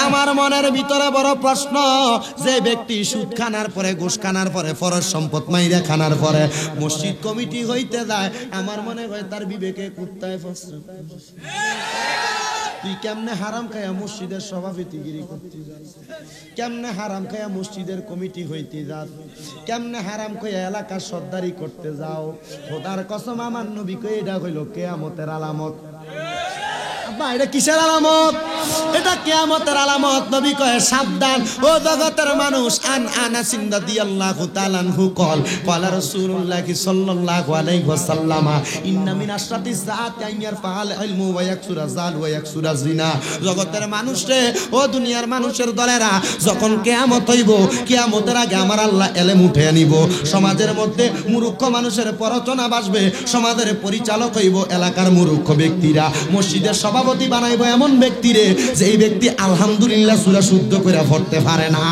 আমার মনের ভিতরে বড় প্রশ্ন, যে ব্যক্তি সুদ খানার পরে, ঘুষ খানার পরে, ফরজ সম্পদ মাইরা খানার পরে মসজিদ কমিটি হইতে যায়, আমার মনে হয় তার বিবেকে কুত্তায় ফসছে। তুই কেমনে হারাম খায়া মসজিদের সভাপতিগিরি করতে যাস? কেমনে হারাম খায়া মসজিদের কমিটি হইতে যাস? কেমনে হারাম খায়া এলাকার সর্দারি করতে যাও? খোদার কসম, আমার নবী কই এটা হইল কিয়ামতের আলামত। আব্বা, এটা কিসের আলামত? এটা কিয়ামতের আলামত। নবী কয় সাবধান ও জগতের মানুষ। আনাস রাদিয়াল্লাহু তাআলা আনহু ক্বালা রাসূলুল্লাহ সাল্লাল্লাহু আলাইহি ওয়াসাল্লাম ইন্না মিন আশরাতিস সাআতি আন ইয়ারফাআল ইলমু ওয়া ইয়াকসুরা যাল ওয়া ইয়াকসুরা জিনা। জগতের মানুষ রে, ও দুনিয়ার মানুষের দলেরা, যখন কিয়ামত হইব, কিয়ামতের আগে আমার আল্লাহ এলেম উঠে নিব। সমাজের মধ্যে মূর্খ মানুষের প্ররোচনা বাসবে, সমাজের পরিচালক হইব এলাকার মূর্খ ব্যক্তিরা। মসজিদের সভাপতি বানাইব এমন ব্যক্তিরে যেই ব্যক্তি আলহামদুলিল্লাহ সূরা শুদ্ধ করে পড়তে পারে না।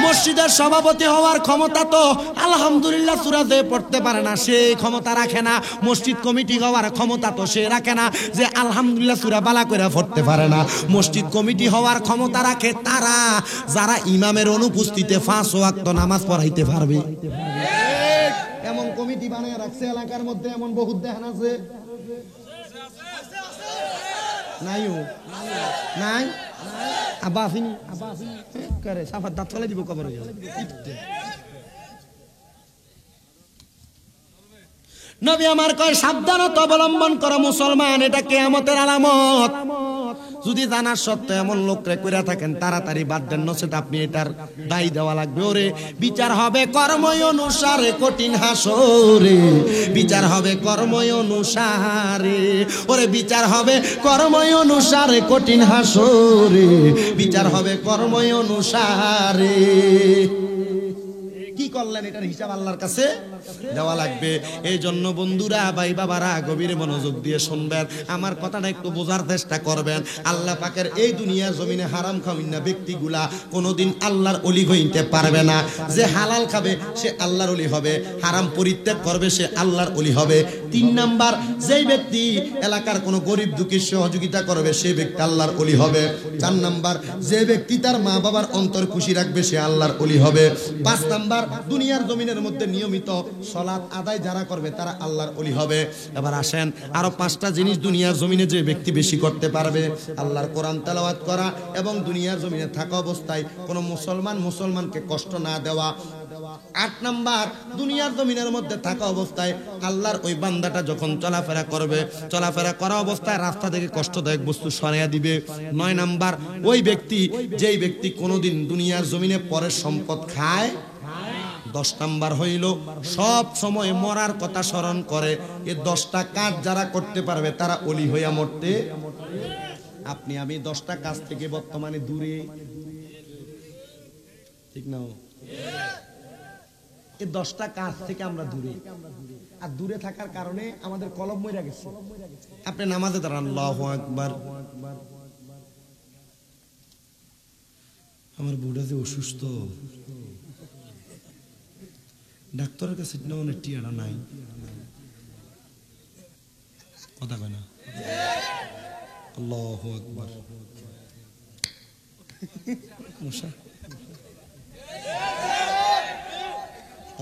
মসজিদের সভাপতি হওয়ার ক্ষমতা তো আলহামদুলিল্লাহ সূরা যে পড়তে পারে না সে ক্ষমতা রাখে না। মসজিদ কমিটি হওয়ার ক্ষমতা তো সে রাখে না যে আলহামদুলিল্লাহ সূরা বালা করে পড়তে পারে না। মসজিদ কমিটি হওয়ার ক্ষমতা রাখে তারা যারা ইমামের অনুপস্থিতিতে 5 ওয়াক্ত নামাজ পড়াইতে পারবে। এমন কমিটি বানায় রাখছে এলাকার মধ্যে, এমন বহুত দেখান আছে নাইও নাই আব্বা আসিনি করে সাফার দাঁত ফেলে দিব কবরে। নবী আমার কয় সাবধানতা অবলম্বন করো মুসলমান, এটা কিয়ামতের আলামত। যদি জানার সত্ত্বেও এমন লোকরে কইরা থাকেন তাড়াতাড়ি বাদ দেন, নচেত আপনি এটার দায়ী দেওয়া লাগবে। ওরে বিচার হবে কর্মই অনুসারে কঠিন হাসরে, বিচার হবে কর্মই অনুসারে। ওরে বিচার হবে কর্মই অনুসারে কঠিন হাসরে, বিচার হবে কর্মই অনুসারে। কি করলেন এটার হিসাব আল্লাহর কাছে দেওয়া লাগবে। এই জন্য বন্ধুরা, ভাই বাবারা, গভীর মনোযোগ দিয়ে শুনবেন, আমার কথাটা একটু বোঝার চেষ্টা করবেন। আল্লাহ পাকের এই দুনিয়ার জমিনে হারাম খাওয়িনা ব্যক্তিগুলা কোনোদিন আল্লাহর ওলি হইতে পারবে না। যে হালাল খাবে সে আল্লাহর ওলি হবে, হারাম পরিত্যাগ করবে সে আল্লাহর ওলি হবে। 3 নাম্বার, যেই ব্যক্তি এলাকার কোনো গরিব দুঃখীর সহযোগিতা করবে সে ব্যক্তি আল্লাহর ওলি হবে। 4 নাম্বার, যে ব্যক্তি তার মা বাবার অন্তর খুশি রাখবে সে আল্লাহর ওলি হবে। 5 নাম্বার, দুনিয়ার জমিনের মধ্যে নিয়মিত সালাত আদায় যারা করবে তারা আল্লাহর ওলি হবে। এবার আসেন আরো 5টা জিনিস দুনিয়ার জমিনে যে ব্যক্তি বেশি করতে পারবে: আল্লাহর কোরআন তেলাওয়াত করা এবং দুনিয়ার জমিনে থাকা অবস্থায় কোনো মুসলমানকে কষ্ট না দেওয়া। 8 নাম্বার, দুনিয়ার জমিনের মধ্যে থাকা অবস্থায় আল্লাহর ওই বান্দাটা যখন চলাফেরা করা অবস্থায় রাস্তা থেকে কষ্টদায়ক বস্তু সরাইয়া দিবে। 9 নাম্বার, ওই ব্যক্তি যেই ব্যক্তি কোনোদিন দুনিয়ার জমিনে পরের সম্পদ খায়। 10 নাম্বার হইল সব সময় মরার কথা স্মরণ করে। এই 10টা কাজ যারা করতে পারবে তারা ওলি হইয়া মরতে। আপনি আমি 10টা কাজ থেকে বর্তমানে দূরে, ঠিক না? এই 10টা কাজ থেকে আমরা দূরে, আর দূরে থাকার কারণে আমাদের কলব মইরা গেছে। আপনি নামাজে দাঁড়ান, আল্লাহু আকবার। আমার বুড়া যে অসুস্থ, ডাক্তারের কাছে অনেক টিয়ারা নাই, কথা কয় না। আল্লাহু আকবার। মশা,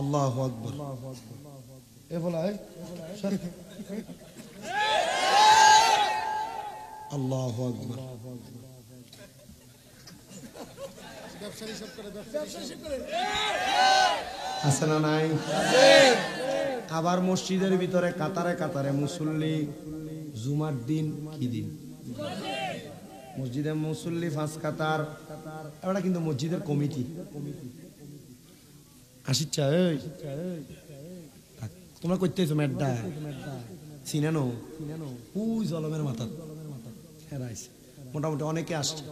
আল্লাহু আকবার। এ বলা আল্লাহু আকবার। আছে না নাই? আবার মসজিদের ভিতরে কাতারে কাতারে মুসল্লি। জুমার দিন কি দিন? মসজিদে মুসল্লি 5 কাতার। এটা কিন্তু মসজিদের কমিটি আসিচ্ছা। তোমরা করতেছো মেড্ডা চিনানো ওই জলমের মাথা হেরাইছে। মোটামুটি অনেকে আসছে।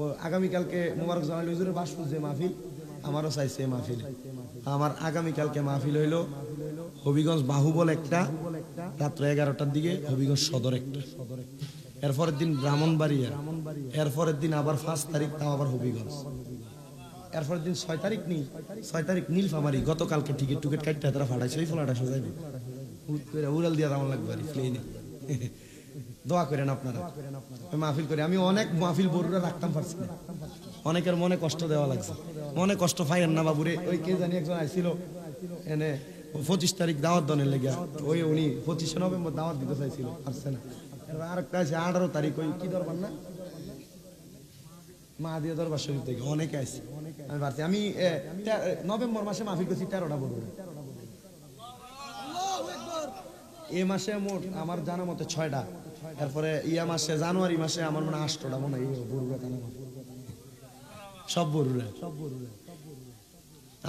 ও আগামীকালকে মোবারক জামাল হুজুরের বাসপুর যে মাহফিল, আমারও চাইছে মাহফিল। আমার আগামীকালকে মাহফিল হইল হবিগঞ্জ বাহুবল একটা, রাত্র 11টার দিকে হবিগঞ্জ সদর একটা, এরপরের দিন ব্রাহ্মণবাড়িয়া, এরপরের দিন আবার 5 তারিখ তাও আবার হবিগঞ্জ, এরপরের দিন 6 তারিখ নেই, 6 তারিখ নীলফামারী। গতকালকে টিকিট কাটতে তারা ফাটাইছে, ওই ফলাটা সোজাইবে উড়াল দিয়া তেমন লাগবে আর প্লেনে। দোয়া করেন আপনারা মাহফিল করে। আমি অনেক মাহফিল বড়ুরা রাখতাম পারছি না, অনেকের মনে কষ্ট দেওয়া লাগছে। মনে কষ্ট পাইয়েন না বাবুরে। ওই কে জানি একজন আইছিল এনে 25 তারিখ দাওয়াত দনের লেগে, ওই উনি 25 নভেম্বর দাওয়াত দিতে চাইছিল, আসছে না। আরেকটা আছে 18 তারিখ, ওই কি দরবার না মা দিয়ে দরবার শরীফ থেকে অনেকে আসছে। আমি পারছি, আমি নভেম্বর মাসে মাহফিল করছি 13টা বড়ুরা। এ মাসে মোট আমার জানা মতে 6টা এরপরে ইয়া মাসে জানুয়ারি মাসে আমার মনে 8টা মনে হয় বড়ুরা সব বড়ুরা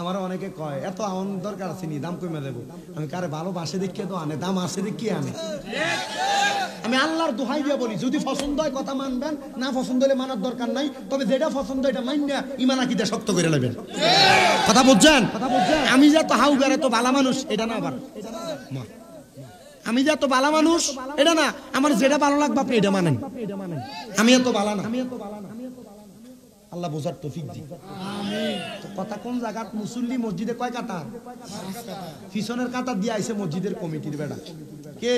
আমার অনেকে কয় এত আউন দরকার আছে নি দাম কমে দেবো আমি কারে ভালোবাসে দেখিয়ে তো আনে দাম আছে দেখিয়ে আনে আমি আল্লাহর দোহাই দিয়ে বলি যদি পছন্দ হয় কথা মানবেন না পছন্দ হলে মানার দরকার নাই তবে যেটা পছন্দ এটা মান্য ইমান আকীদা শক্ত করে নেবেন কথা বুঝছেন আমি যে তো হাউ বেড়ে তো ভালো মানুষ এটা না আবার আমি যে এত ভালো মানুষ এটা না আমার যেটা ভালো লাগবে আপনি এটা মানেন আমি এত ভালো না আল্লাহ বোঝার তৌফিক দিক তো কথা কোন জায়গা মুসল্লি মসজিদে কয় কাতার পিছনের কাতার দিয়ে আইছে মসজিদের কমিটির বেড়া কে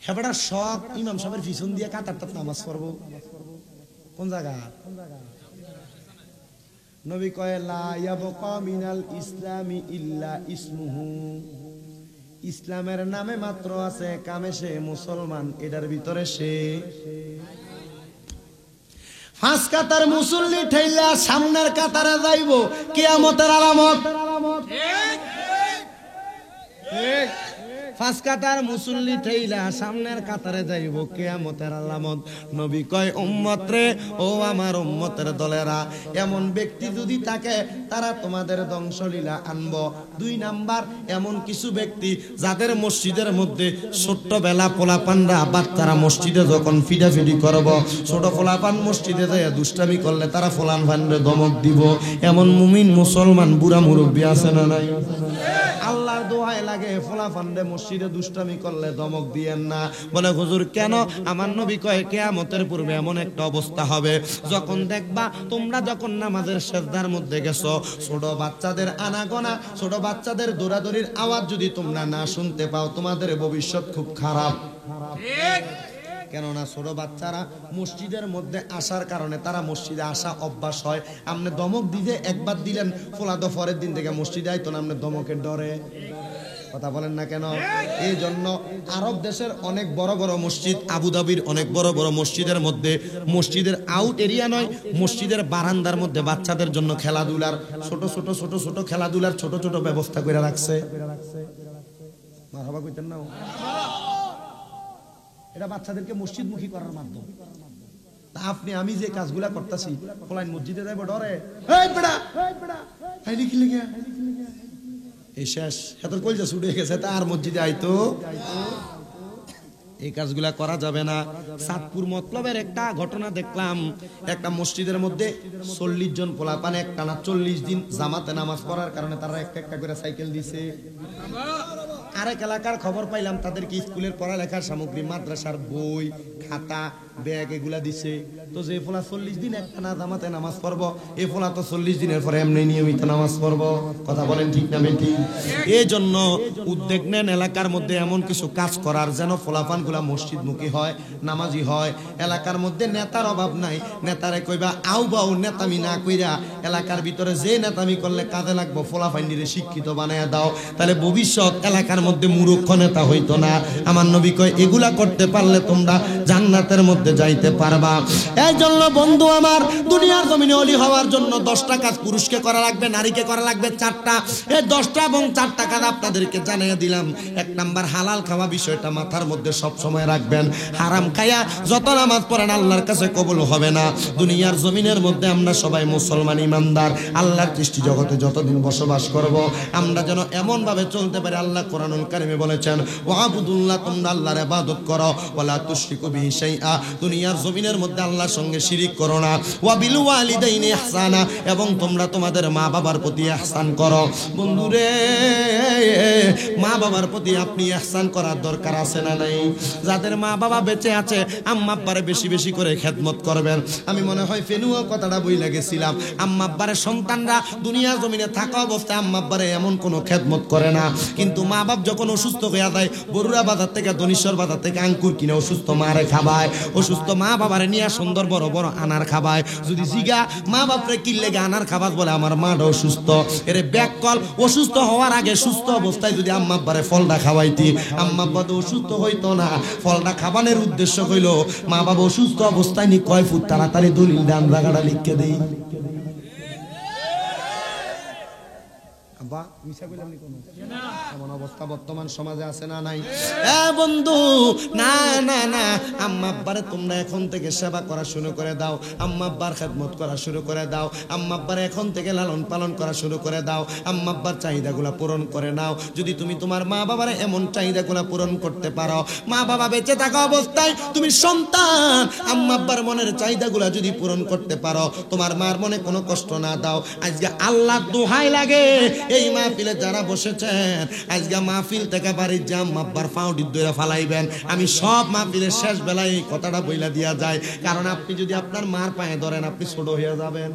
হেবেড়া শখ ইমাম সাহেবের পিছন দিয়ে কাতারটা নামাজ পড়বো কোন জায়গা নবী কয় লা ইয়াবকা মিনাল ইসলামি ইল্লা ইসমুহু ইসলামের নামে মাত্র আছে কামে সে মুসলমান এটার ভিতরে সে পাঁচ কাতার মুসল্লি ঠেইলা সামনের কাতারে যাইব কিয়ামতের আলামত ঠিক পাঁচ কাতার মুসল্লি ঠেইলা সামনের কাতারে যাইব কিয়ামতের আলামত নবী কয় উম্মত রে ও আমার উম্মতের দলেরা এমন ব্যক্তি যদি থাকে তারা তোমাদের ধ্বংসলীলা আনব দুই নাম্বার এমন কিছু ব্যক্তি যাদের মসজিদের মধ্যে ছোট্টবেলা পোলাপানরা বাচ্চারা মসজিদে যখন ফিডাফিডি করব ছোট পোলাপান মসজিদে যায় দুষ্টামি করলে তারা ফোলান ফানরে ধমক দিব এমন মুমিন মুসলমান বুড়া মুরব্বী আছে না নাই আল্লাহর দোহাই লাগে ফোলাফানরে মসজিদে দুষ্টামি করলে ধমক দিয়েন না বলে হুজুর কেন আমার নবী কয় কিয়ামতের পূর্বে এমন একটা অবস্থা হবে যখন দেখবা তোমরা যখন নামাজের সিজদার মধ্যে গেছো ছোট বাচ্চাদের আনাগোনা ছোট বাচ্চাদের দৌড়াদৌড়ির আওয়াজ যদি তোমরা না শুনতে পাও তোমাদের ভবিষ্যৎ খুব খারাপ ঠিক কেননা ছোট বাচ্চারা মসজিদের মধ্যে আসার কারণে তারা মসজিদে আসা অভ্যাস হয় আপনি ধমক দিতে একবার দিলেন ফোলা তো পরের দিন থেকে মসজিদে আইতো না আপনি ধমকের ডরে কথা বলেন না কেন এই জন্য আরব দেশের অনেক বড় বড় মসজিদ আবুধাবির অনেক বড় বড় মসজিদের মধ্যে মসজিদের আউট এরিয়া নয় মসজিদের বারান্দার মধ্যে বাচ্চাদের জন্য খেলাধুলার ছোট ছোট ছোট ছোট খেলাধুলার ছোট ছোট ব্যবস্থা করে রাখছে মারহাবা কইতেন না এটা বাচ্চাদেরকে মসজিদমুখী করার মাধ্যম আপনি আমি যে কাজগুলা করতেছি ফলাইন মসজিদে যাইব ডরে এই বেড়া এই লিখি লিখে এই শেষ হেতর কইজা ছুটে গেছে তার মসজিদে আইতো এই কাজগুলা করা যাবে না সাতপুর মতলবের একটা ঘটনা দেখলাম একটা মসজিদের মধ্যে 40 জন পোলাপান একটানা 40 দিন জামাতে নামাজ পড়ার কারণে তারা একটা একটা করে সাইকেল দিছে আরেক এলাকার খবর পাইলাম তাদেরকে স্কুলের পড়ালেখার সামগ্রী মাদ্রাসার বই খাতা ব্যাগ এগুলা দিছে তো যে ফোলা 40 দিন একটানা জামাতে নামাজ পড়বো এই ফোলা তো 40 দিনের পরে এমনি নিয়মিত নামাজ পড়বো কথা বলেন ঠিক না বেটি এই জন্য উদ্যোগ নেন এলাকার মধ্যে এমন কিছু কাজ করার যেন ফোলাপান গুলা মসজিদমুখী হয় নামাজি হয় এলাকার মধ্যে নেতার অভাব নাই নেতারে কইবা আউ বাউ নেতামি না কইরা এলাকার ভিতরে যে নেতামি করলে কাজে লাগবো ফোলাফাইন্ডিরে শিক্ষিত বানায়া দাও তাহলে ভবিষ্যৎ এলাকার মধ্যে মূর্খ নেতা হইতো না আমার নবী কয় এগুলা করতে পারলে তোমরা জান্নাতের মধ্যে যাইতে পারবা এই জন্য বন্ধু আমার দুনিয়ার জমিনে ওলি হওয়ার জন্য 10টা কাজ পুরুষকে করা লাগবে নারীকে করা লাগবে 4টা এই 10টা এবং 4টা কাজ আপনাদেরকে জানিয়ে দিলাম এক নাম্বার হালাল খাওয়া বিষয়টা মাথার মধ্যে সব সময় রাখবেন হারাম খায়া যত নামাজ পড়েন আল্লাহর কাছে কবুল হবে না দুনিয়ার জমিনের মধ্যে আমরা সবাই মুসলমান ইমানদার আল্লাহর সৃষ্টি জগতে যতদিন বসবাস করব আমরা যেন এমন ভাবে চলতে পারি আল্লাহ কোরআনুল কারীমে বলেছেন ওয়াবুদুল্লাহ তোমরা আল্লাহর ইবাদত করো ওয়ালা তুশরিকু বিহি শাইআ দুনিয়ার জমিনের মধ্যে আল্লাহর সঙ্গে শিরিক করো না ওয়া বিল ওয়ালিদাইনি ইহসানা এবং তোমরা তোমাদের মা বাবার প্রতি ইহসান করো বন্ধুরে মা বাবার প্রতি আপনি ইহসান করার দরকার আছে না নাই যাদের মা বাবা বেঁচে আছে আম্মা আব্বারে বেশি বেশি করে খেদমত করবেন আমি মনে হয় ফেনুও কথাটা বইলা গেছিলাম আম্মা আব্বারে সন্তানরা দুনিয়ার জমিনে থাকা অবস্থায় আম্মা আব্বারে এমন কোনো খেদমত করে না কিন্তু মা বাপ যখন অসুস্থ হয়ে যায় বরুড়া বাজার থেকে ধনেশ্বর বাজার থেকে আঙ্কুর কিনে অসুস্থ মারে খাবায় অসুস্থ মা বাবারে নিয়ে সুন্দর বড় বড় আনার খাবায় যদি জিগা মা বাপরে কি লেগে আনার খাবার বলে আমার মাটা অসুস্থ এরে ব্যাক কল অসুস্থ হওয়ার আগে সুস্থ অবস্থায় যদি আম্মা আব্বারে ফলটা খাওয়াইতি আম্মা আব্বা তো অসুস্থ হইতো না ফলটা খাবানোর উদ্দেশ্য হইল মা বাবা অসুস্থ অবস্থায় নি কয় ফুট তাড়াতাড়ি দলিল দান জায়গাটা লিখকে দেই আব্বা এমন অবস্থা বর্তমান সমাজে আছে না নাই? বন্ধু, না না না, আম্মা আব্বারে তোমরা এখন থেকে সেবা করা শুরু করে দাও, আম্মা আব্বার খেদমত করা শুরু করে দাও, আম্মা আব্বার এখন থেকে লালন পালন করা শুরু করে দাও, আম্মা আব্বার চাহিদাগুলা পূরণ করে নাও। যদি তুমি তোমার মা বাবার এমন চাহিদাগুলা পূরণ করতে পারো, মা বাবা বেঁচে থাকা অবস্থায় তুমি সন্তান আম্মা আব্বার মনের চাহিদাগুলা যদি পূরণ করতে পারো, তোমার মার মনে কোনো কষ্ট না দাও। আজকে আল্লাহ দোহাই লাগে, এই মাহফিলে যারা বসেছেন আজকে মাহফিল থেকে বাড়ির যে আম্মা আব্বার পাউডি ধরে ফালাইবেন, আমি সব মাহফিলের শেষ বেলায় এই কথাটা বইলা দিয়া যায়। কারণ আপনি যদি আপনার মার পায়ে ধরেন আপনি ছোট হয়ে যাবেন,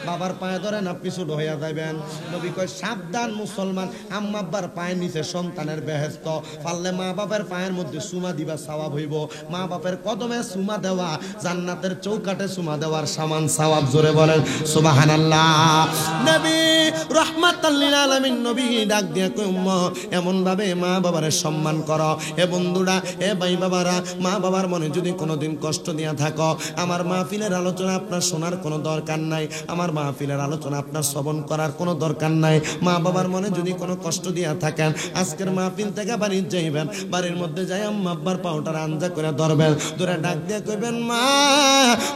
বাবার পায়ে ধরেন আপনি ছোট হয়ে যাবেন। নবী কয় সাবধান মুসলমান, আম্মা আব্বার পায়ের নিচে সন্তানের বেহেশত, পারলে মা বাবার পায়ের মধ্যে সুমা দিবা সওয়াব হইব। মা বাপের কদমে সুমা দেওয়া জান্নাতের চৌকাঠে সুমা দেওয়ার সমান সওয়াব। জোরে বলেন সুবহানাল্লাহ। নবী রাহমাতাল লিল আলামিন নবী ডাক দিয়ে কয় উম্মত, এমন ভাবে মা বাবার সম্মান করো। এ বন্ধুরা, এ ভাই বাবারা, মা বাবার মনে যদি কোনোদিন কষ্ট দিয়া থাকো, আমার মাহফিলের আলোচনা আপনার শোনার কোনো দরকার নাই, আমার মাহফিলের আলোচনা আপনার শ্রবণ করার কোনো দরকার নাই। মা বাবার মনে যদি কোনো কষ্ট দিয়া থাকেন, আজকের মাহফিল থেকে বাড়ি যাইবেন, বাড়ির মধ্যে যাই আম্মা আব্বার পাউটার আঞ্জা করে ধরবেন, ধরে ডাক দিয়ে কইবেন মা,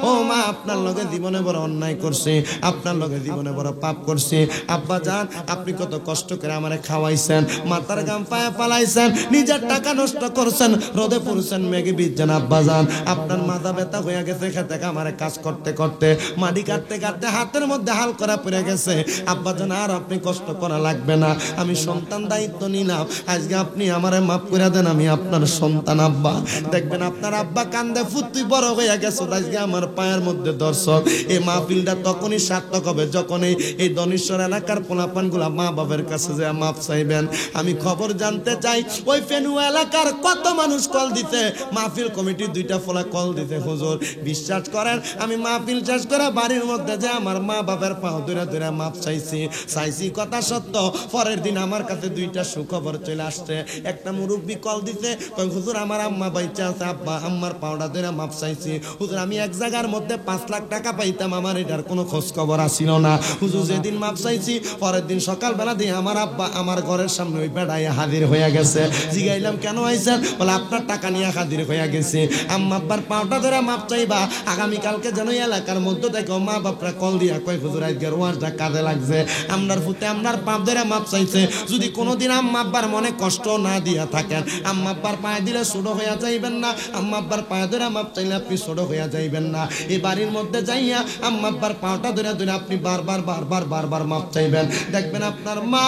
ও মা, আপনার লগে জীবনে বড় অন্যায় করছি, আপনার লগে জীবনে বড় পাপ করছি। আব্বা জান, আপনি কত কষ্ট করে আমারে খাওয়াইছেন, মাথার গাম পায়ে পালাইছেন, নিজের টাকা নষ্ট করছেন, রোদে পুরছেন, মেঘে ভিজছেন। আব্বা জান, আপনার মাথা ব্যথা হয়ে গেছে খেতে আমারে কাজ করতে করতে, মাটি কাটতে কাটতে হাতের মধ্যে হাল করা পড়ে গেছে। আব্বা জান, আর আপনি কষ্ট করা লাগবে না, আমি সন্তান দায়িত্ব নিলাম, আজকে আপনি আমারে মাফ করে দেন, আমি আপনার সন্তান। আব্বা দেখবেন আপনার আব্বা কান্দে, ফুতুই বড় হয়ে গেছে, আজকে আমার পায়ের মধ্যে দর্শক। এই মাহফিলটা তখনই সার্থক হবে যখন এই ধনেশ্বর এলাকার পোলাপান গুলা মা বাবার কাছে যে মাপ চাইবেন। আমি খবর জানতে চাই, ওই ফেনু এলাকার কত মানুষ কল দিতে, মাহফিল কমিটির দুইটা ফোলা কল দিতে, হুজুর বিশ্বাস করেন আমি মাহফিল শেষ করে বাড়ির মধ্যে যে আমার মা বাবার পাও ধরে ধরে মাপ চাইছি কথা সত্য। পরের দিন আমার কাছে দুইটা সুখবর চলে আসছে। একটা মুরব্বী কল দিতে, হুজুর আমার আম্মা বাইচা আছে, আব্বা আম্মার পাওটা ধরে মাপ চাইছি। হুজুর আমি এক জায়গার মধ্যে 5 লাখ টাকা পাইতাম, আমার এটার কোনো খোঁজ খবর আসিল না। হুজুর যেদিন মাপ চাইছি, পরের দিন সকালবেলা দিয়ে আমার আব্বা আমার ঘরের সামনে ওই বেড়াইয়া হাজির হয়ে গেছে। জিগাইলাম কেন আইছেন? বলে আপনার টাকা নিয়ে হাজির হয়ে গেছে। আম্মা আব্বার পাওটা ধরে মাপ চাইবা, আগামীকালকে যেন এলাকার মধ্যে থেকে মা বাপরা কল দিয়া কয় হুজুর আজকের ওয়াজটা কাজে লাগছে, আপনার ফুতে আপনার পাপ ধরে মাপ চাইছে। যদি কোনোদিন আম্মা আব্বার মনে কষ্ট না দিয়া থাকেন, আম্মা আব্বার পায়ে দিলে ছোট হইয়া যাইবেন না, আম্মা আব্বার পায়ে ধরে মাপ চাইলে আপনি ছোট হইয়া যাইবেন না। এই বাড়ির মধ্যে যাইয়া আম্মা আব্বার পাওটা ধরে ধরে আপনি বারবার মাপ চাইবেন। দেখবেন আপনার মা,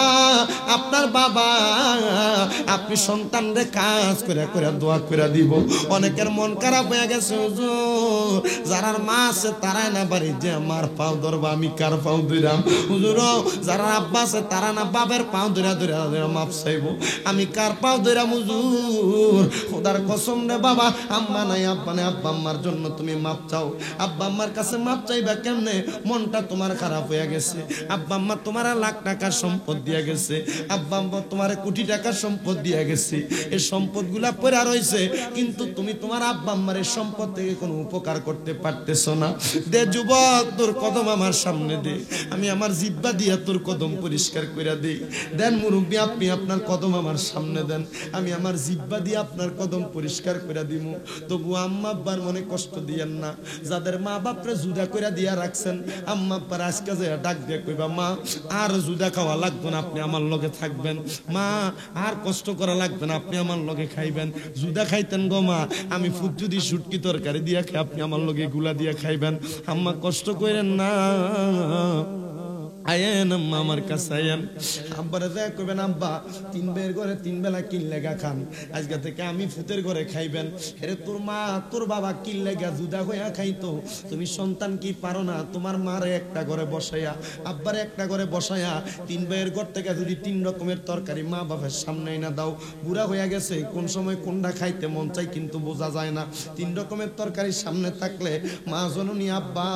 আপনার বাবা, আপনি সন্তানরে কাজ করে করে দোয়া করে দিব। অনেকের মন খারাপ হয়ে গেছে, হুজুর যারার মা আছে তারাই না বাড়ি যে আমার পাও ধরবো, আমি কার পাও ধরাম? হুজুর যারা আব্বা আছে তারা না বাবার পাও ধরে ধরে মাপ চাইব, আমি কার পাও ধরাম? হুজুর খোদার কসম রে বাবা, আম্মা নাই আব্বা নাই, আব্বা আম্মার জন্য তুমি মাপ চাও। আব্বা আম্মার কাছে মাপ চাইবা কেমনে? মনটা তোমার খারাপ হয়ে গেছে, আব্বা আম্মা তোমার লাখ টাকার সম্পদ দিয়া গেছে, আব্বা আম্মা তোমার কোটি টাকার সম্পদ দিয়া গেছে, এই সম্পদ গুলা পড়া রয়েছে, কিন্তু তুমি তোমার আব্বা আম্মার এই সম্পদ থেকে কোনো উপকার করতে পারতেছো না। দে যুবক, তোর কদম আমার সামনে দে, আমি আমার জিব্বা দিয়া তোর কদম পরিষ্কার করে দেই। দেন মুরব্বী, আপনি আপনার কদম আমার সামনে দেন, আমি আমার জিব্বা দিয়ে আপনার কদম পরিষ্কার করে দিব। তবু আম্মা আব্বার মনে কষ্ট দিয়েন না। যাদের মা বাপরে জুদা করে দিয়া রাখছেন, আম্মা আব্বার আজকে যে ডাক দিয়ে কইবা, মা আর জুদা খাওয়া লাগবে না, আপনি আমার লগে থাকবেন, মা আর কষ্ট করা লাগবে না, আপনি আমার লগে খাইবেন। জুদা খাইতেন গো মা, আমি ফুট যদি শুটকি তরকারি দিয়া খাই, আপনি আমার লগে গুলা দিয়া খাইবেন। আম্মা কষ্ট করেন না, আয়েন আম্মা আমার কাছে আয়েন। আব্বারে দেখ কইবেন, আব্বা 3 বের ঘরে 3 বেলা কিল লেগা খান, আজকে থেকে আমি ফুতের ঘরে খাইবেন। এরে তোর মা তোর বাবা কিল লেগা জুদা হইয়া খাইতো, তুমি সন্তান কি পারো না তোমার মারে একটা ঘরে বসাইয়া, আব্বারে একটা ঘরে বসাইয়া 3 বের ঘর থেকে যদি 3 রকমের তরকারি মা বাবার সামনে না দাও? বুড়া হইয়া গেছে, কোন সময় কোনটা খাইতে মন চাই কিন্তু বোঝা যায় না। 3 রকমের তরকারি সামনে থাকলে মা জননী আব্বা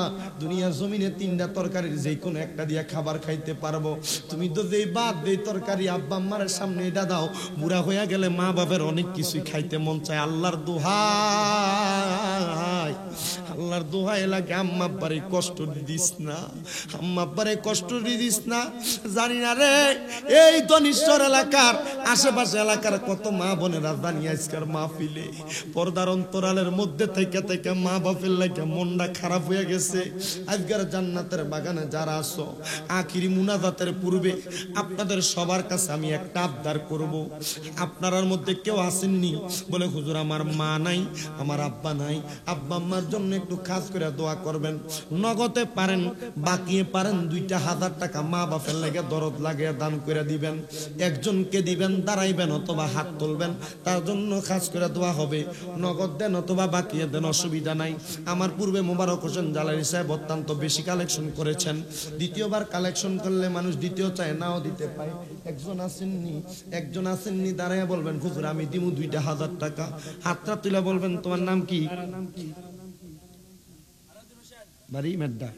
দুনিয়ার জমিনে 3টা তরকারির যে কোনো একটা দিয়া খাবার খাবার খাইতে পারবো। তুমি তো যেই ভাত দেই তরকারি আব্বা আম্মার সামনে এটা দাও, বুড়া হইয়া গেলে মা বাবার অনেক কিছুই খাইতে মন চায়। আল্লাহর দোহাই, আল্লাহর দোহাই লাগে আম্মা আব্বারে কষ্ট দিস না, আম্মা আব্বারে কষ্ট দিস না। জানি না রে এই ধনিশ্বর এলাকার আশেপাশে এলাকার কত মা বোনেরা জানি আজকের মাহফিলে পর্দার অন্তরালের মধ্যে থেকে থেকে মা বাপের লাগে মনটা খারাপ হয়ে গেছে। আজকের জান্নাতের বাগানে যারা আসো, আখিরি মুনাজাতের পূর্বে আপনাদের সবার কাছে আমি একটা আবদার করব। আপনার মধ্যে কেউ আসেননি বলে হুজুর আমার মা নাই, আমার আব্বা নাই, আব্বা আম্মার জন্য একটু খাস করে দোয়া করবেন। নগদে পারেন, বাকিয়ে পারেন 2,000 টাকা মা বাপের লাগে দরদ লাগিয়ে দান করে দিবেন। একজনকে দিবেন, দাঁড়াইবেন অথবা হাত তুলবেন, তার জন্য খাস করে দোয়া হবে। নগদ দেন অথবা বাকিয়ে দেন, অসুবিধা নাই। আমার পূর্বে মোবারক হোসেন জালালি সাহেব অত্যন্ত বেশি কালেকশন করেছেন। দ্বিতীয়বার কালেকশন করলে মানুষ দ্বিতীয় চায়, নাও দিতে পায়। একজন আসেননি দাঁড়াইয়া বলবেন হুজুর আমি দিমু 2,000 টাকা। হাতটা তুলে বলবেন তোমার নাম কি? বাড়ি মেড্ডা,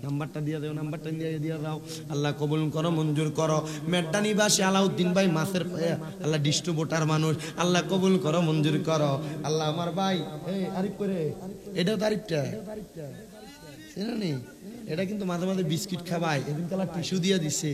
নাম্বারটা দিয়ে দাও, নাম্বারটা দিয়ে দাও। আল্লাহ কবুল করো, মঞ্জুর করো। মেড্ডা নিবাসী আলাউদ্দিন ভাই মাছের আল্লাহ ডিস্ট্রিবিউটার মানুষ, আল্লাহ কবুল করো, মঞ্জুর করো। আল্লাহ আমার ভাই আরিফ করে, এটাও তো আরিফটা এটা কিন্তু মাঝে মাঝে বিস্কিট খাবাই, এদিন কালা টিস্যু দিয়ে দিছে।